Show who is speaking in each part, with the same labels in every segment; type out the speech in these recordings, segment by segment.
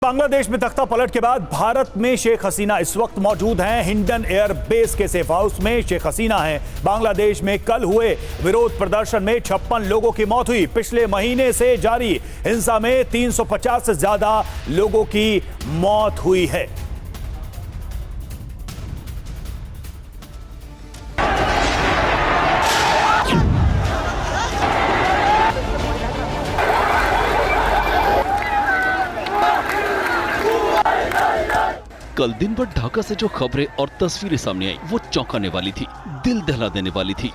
Speaker 1: बांग्लादेश में तख्ता पलट के बाद भारत में शेख हसीना इस वक्त मौजूद हैं। हिंडन एयर बेस के सेफ हाउस में शेख हसीना हैं। बांग्लादेश में कल हुए विरोध प्रदर्शन में 56 लोगों की मौत हुई। पिछले महीने से जारी हिंसा में 350 से ज्यादा लोगों की मौत हुई है।
Speaker 2: कल दिन भर ढाका से जो खबरें और तस्वीरें सामने आई वो चौंकाने वाली थी, दिल दहला देने वाली थी।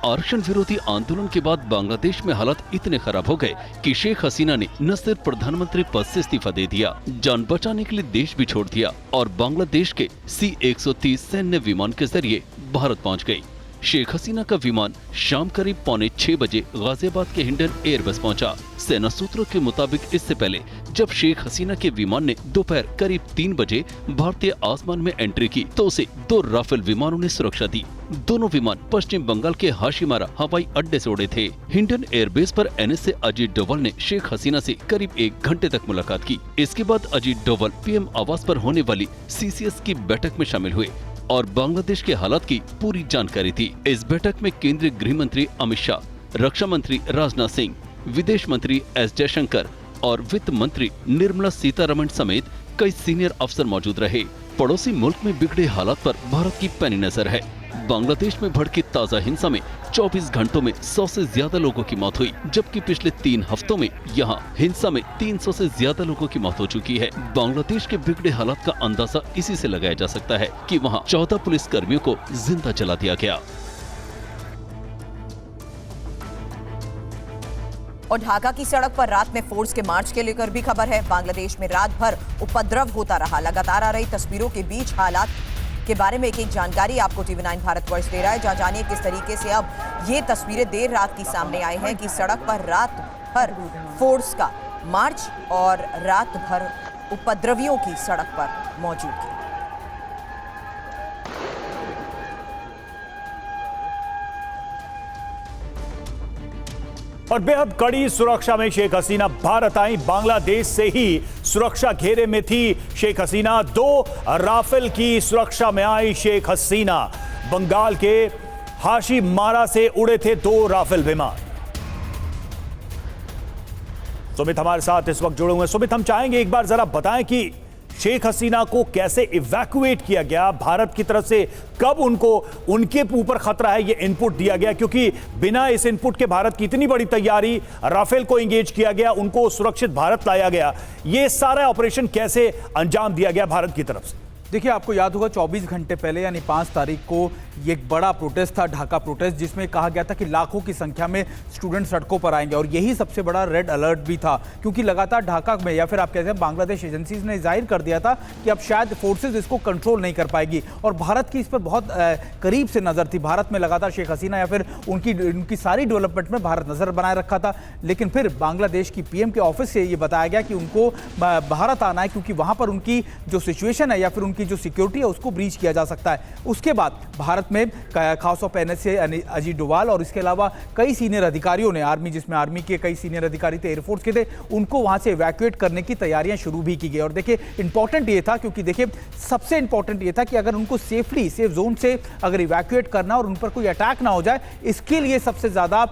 Speaker 2: आरक्षण विरोधी आंदोलन के बाद बांग्लादेश में हालात इतने खराब हो गए कि शेख हसीना ने न सिर्फ प्रधानमंत्री पद से इस्तीफा दे दिया, जान बचाने के लिए देश भी छोड़ दिया और बांग्लादेश के C-130 सैन्य विमान के जरिए भारत पहुंच गई। शेख हसीना का विमान शाम करीब 5:45 बजे गाजियाबाद के हिंडन एयरबेस पहुंचा। सेना सूत्रों के मुताबिक इससे पहले जब शेख हसीना के विमान ने दोपहर करीब 3 बजे भारतीय आसमान में एंट्री की तो उसे 2 राफेल विमानों ने सुरक्षा दी। दोनों विमान पश्चिम बंगाल के हाशिमारा हवाई अड्डे से उड़े थे। हिंडन एयरबेस पर NSA अजीत डोभाल ने शेख हसीना से करीब 1 घंटे तक मुलाकात की। इसके बाद अजीत डोभाल PM आवास पर होने वाली CCS की बैठक में शामिल हुए और बांग्लादेश के हालात की पूरी जानकारी थी। इस बैठक में केंद्रीय गृह मंत्री अमित शाह, रक्षा मंत्री राजनाथ सिंह, विदेश मंत्री S जयशंकर और वित्त मंत्री निर्मला सीतारमण समेत कई सीनियर अफसर मौजूद रहे। पड़ोसी मुल्क में बिगड़े हालात पर भारत की पैनी नजर है। बांग्लादेश में भड़की ताजा हिंसा में 24 घंटों में 100 से ज्यादा लोगों की मौत हुई, जबकि पिछले 3 हफ्तों में यहाँ हिंसा में 300 से ज्यादा लोगों की मौत हो चुकी है। बांग्लादेश के बिगड़े हालात का अंदाजा इसी से लगाया जा सकता है कि वहाँ 14 पुलिस कर्मियों को जिंदा जला दिया गया।
Speaker 3: और ढाका की सड़क पर रात में फोर्स के मार्च के लेकर भी खबर है। बांग्लादेश में रात भर उपद्रव होता रहा। लगातार आ रही तस्वीरों के बीच हालात के बारे में एक जानकारी आपको TV9 भारतवर्ष दे रहा है, जहां जानिए किस तरीके से अब ये तस्वीरें देर रात की सामने आई हैं कि सड़क पर रात भर फोर्स का मार्च और रात भर उपद्रवियों की सड़क पर मौजूदगी।
Speaker 1: और बेहद कड़ी सुरक्षा में शेख हसीना भारत आई। बांग्लादेश से ही सुरक्षा घेरे में थी शेख हसीना। 2 राफेल की सुरक्षा में आई शेख हसीना। बंगाल के हाशिमारा से उड़े थे 2 राफेल विमान। सुमित हमारे साथ इस वक्त जुड़े हुए हैं। सुमित, हम चाहेंगे एक बार जरा बताएं कि शेख हसीना को कैसे इवैक्यूएट किया गया भारत की तरफ से, कब उनको उनके ऊपर खतरा है ये इनपुट दिया गया, क्योंकि बिना इस इनपुट के भारत की इतनी बड़ी तैयारी, राफेल को एंगेज किया गया, उनको सुरक्षित भारत लाया गया, ये सारा ऑपरेशन कैसे अंजाम दिया गया भारत की तरफ से?
Speaker 4: देखिए, आपको याद होगा 24 घंटे पहले यानी 5 तारीख को ये एक बड़ा प्रोटेस्ट था, ढाका प्रोटेस्ट, जिसमें कहा गया था कि लाखों की संख्या में स्टूडेंट सड़कों पर आएंगे और यही सबसे बड़ा रेड अलर्ट भी था, क्योंकि लगातार ढाका में या फिर आप कहते हैं बांग्लादेश एजेंसीज ने जाहिर कर दिया था कि अब शायद फोर्सेज इसको कंट्रोल नहीं कर पाएगी और भारत की इस पर बहुत करीब से नज़र थी। भारत में लगातार शेख हसीना या फिर उनकी सारी डेवलपमेंट में भारत नज़र बनाए रखा था, लेकिन फिर बांग्लादेश की PM के ऑफिस से ये बताया गया कि उनको भारत आना है, क्योंकि वहाँ पर उनकी जो सिचुएशन है या फिर जो सिक्योरिटी है उसको ब्रीच किया जा सकता है। उसके बाद भारत में खास ऑफ NSA अजीत डोभाल और इसके अलावा कई सीनियर अधिकारियों ने जिसमें आर्मी के कई सीनियर अधिकारी थे, एयरफोर्स के थे, उनको वहां से इवैक्यूएट करने की तैयारियां शुरू भी की गई। और देखिए, इंपॉर्टेंट ये था, क्योंकि देखिए सबसे इंपॉर्टेंट ये था कि अगर उनको सेफ जोन से अगर इवैक्यूएट करना और उन पर कोई अटैक ना हो जाए, इसके लिए सबसे ज्यादा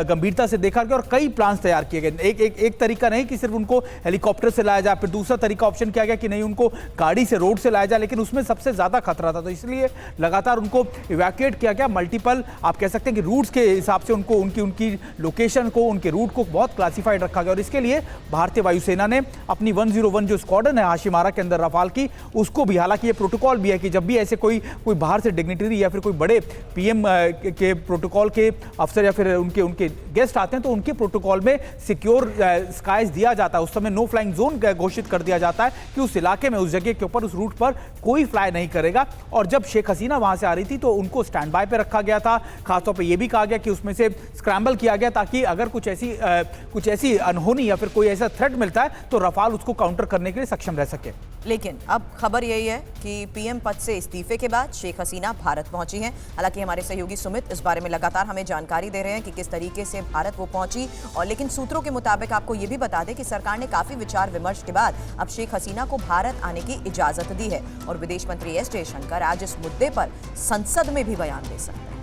Speaker 4: गंभीरता से देखा गया और कई प्लान तैयार किए गए। एक तरीका नहीं कि सिर्फ उनको हेलीकॉप्टर से लाया जाए, फिर दूसरा तरीका ऑप्शन किया गया कि नहीं उनको गाड़ी से, रोड से लाया जाए, लेकिन उसमें सबसे ज्यादा खतरा था, तो इसलिए लगातार उनको इवैक्यूएट किया गया। मल्टीपल आप कह सकते हैं कि रूट्स के हिसाब से उनको उनकी लोकेशन को, उनके रूट को बहुत क्लासिफाइड रखा गया और इसके लिए भारतीय वायुसेना ने अपनी 101 जो स्क्वाड्रन है हाशिमारा के अंदर रफाल की, उसको भी, हालांकि ये प्रोटोकॉल भी है कि जब भी ऐसे कोई बाहर से डिग्निटरी या फिर कोई बड़े PM के प्रोटोकॉल के अफसर या फिर उनके गेस्ट आते हैं तो उनके प्रोटोकॉल में सिक्योर स्काइज दिया जाता है। उस समय नो फ्लाइंग जोन घोषित कर दिया जाता है कि उस इलाके में, उस जगह के ऊपर, उस रूट पर कोई फ्लाई नहीं करेगा। और जब शेख हसीना वहां से आ रही थी तो उनको स्टैंड बाय पे रखा गया था। खासतौर पे ये भी कहा गया कि उसमें से स्क्रैम्बल किया गया ताकि अगर कुछ ऐसी अनहोनी या फिर कोई ऐसा थ्रेट मिलता है तो रफाल उसको काउंटर करने के लिए सक्षम रह सके।
Speaker 3: लेकिन अब खबर यही है कि पीएम पद से इस्तीफे के बाद शेख हसीना भारत पहुंची हैं। हालांकि हमारे सहयोगी सुमित इस बारे में लगातार हमें जानकारी दे रहे हैं कि किस तरीके से भारत वो पहुंची, और लेकिन सूत्रों के मुताबिक आपको ये भी बता दें कि सरकार ने काफी विचार विमर्श के बाद अब शेख हसीना को भारत आने की इजाजत दी है और विदेश मंत्री एस जयशंकर आज इस मुद्दे पर संसद में भी बयान दे सकते हैं।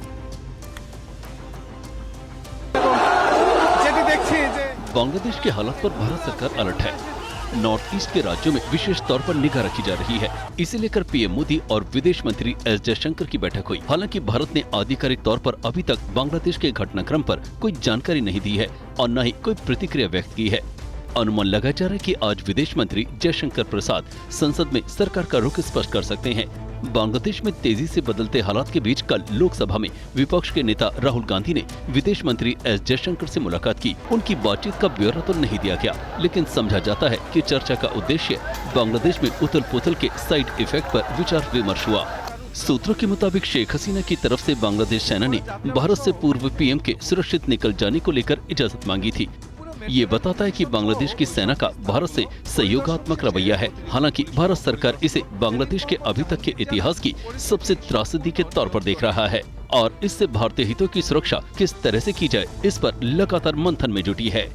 Speaker 2: बांग्लादेश के हालात पर भारत सरकार अलर्ट है। नॉर्थ ईस्ट के राज्यों में विशेष तौर पर निगाह रखी जा रही है। इसे लेकर पीएम मोदी और विदेश मंत्री एस जयशंकर की बैठक हुई। हालांकि भारत ने आधिकारिक तौर पर अभी तक बांग्लादेश के घटनाक्रम पर कोई जानकारी नहीं दी है और न ही कोई प्रतिक्रिया व्यक्त की है। अनुमान लगाया जा रहा है कि आज विदेश मंत्री जयशंकर प्रसाद संसद में सरकार का रुख स्पष्ट कर सकते हैं। बांग्लादेश में तेजी से बदलते हालात के बीच कल लोकसभा में विपक्ष के नेता राहुल गांधी ने विदेश मंत्री एस जयशंकर से मुलाकात की। उनकी बातचीत का ब्यौरा तो नहीं दिया गया, लेकिन समझा जाता है कि चर्चा का उद्देश्य बांग्लादेश में उथल-पुथल के साइड इफेक्ट पर विचार विमर्श हुआ। सूत्रों के मुताबिक शेख हसीना की तरफ से बांग्लादेश सेना ने भारत से पूर्व पीएम के सुरक्षित निकल जाने को लेकर इजाजत मांगी थी। ये बताता है कि बांग्लादेश की सेना का भारत से सहयोगात्मक रवैया है। हालांकि भारत सरकार इसे बांग्लादेश के अभी तक के इतिहास की सबसे त्रासदी के तौर पर देख रहा है और इससे भारतीय हितों की सुरक्षा किस तरह से की जाए, इस पर लगातार मंथन में जुटी है।